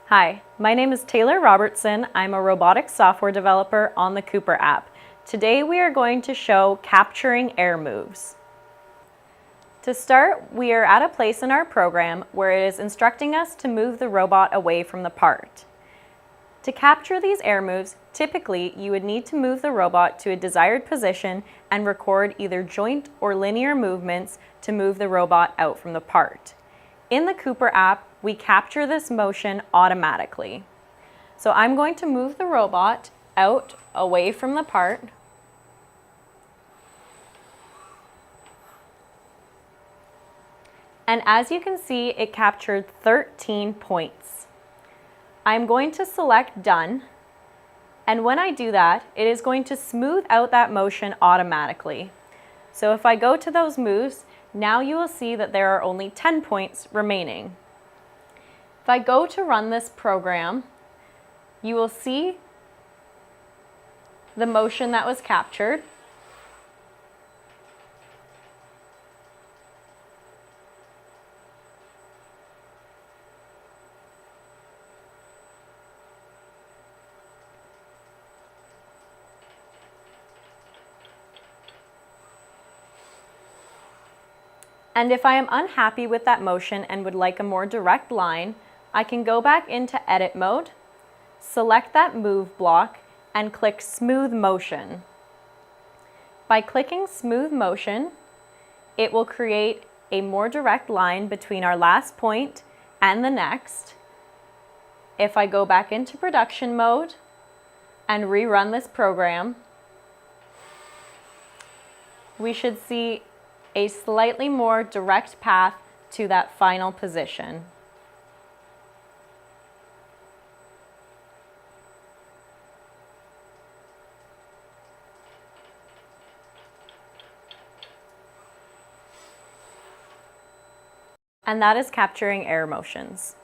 Hi, my name is Taylor Robertson. I'm a robotics software developer on the Cooper app. Today we are going to show capturing air moves. To start, we are at a place in our program where it is instructing us to move the robot away from the part. To capture these air moves, typically you would need to move the robot to a desired position and record either joint or linear movements to move the robot out from the part. In the Cooper app, we capture this motion automatically. So I'm going to move the robot out away from the part. And as you can see, it captured 13 points. I'm going to select Done. And when I do that, it is going to smooth out that motion automatically. So if I go to those moves, now you will see that there are only 10 points remaining. If I go to run this program, you will see the motion that was captured. And if I am unhappy with that motion and would like a more direct line, I can go back into edit mode, select that move block, and click Smooth Motion. By clicking Smooth Motion, it will create a more direct line between our last point and the next. If I go back into production mode and rerun this program, we should see a slightly more direct path to that final position. And that is capturing air motions.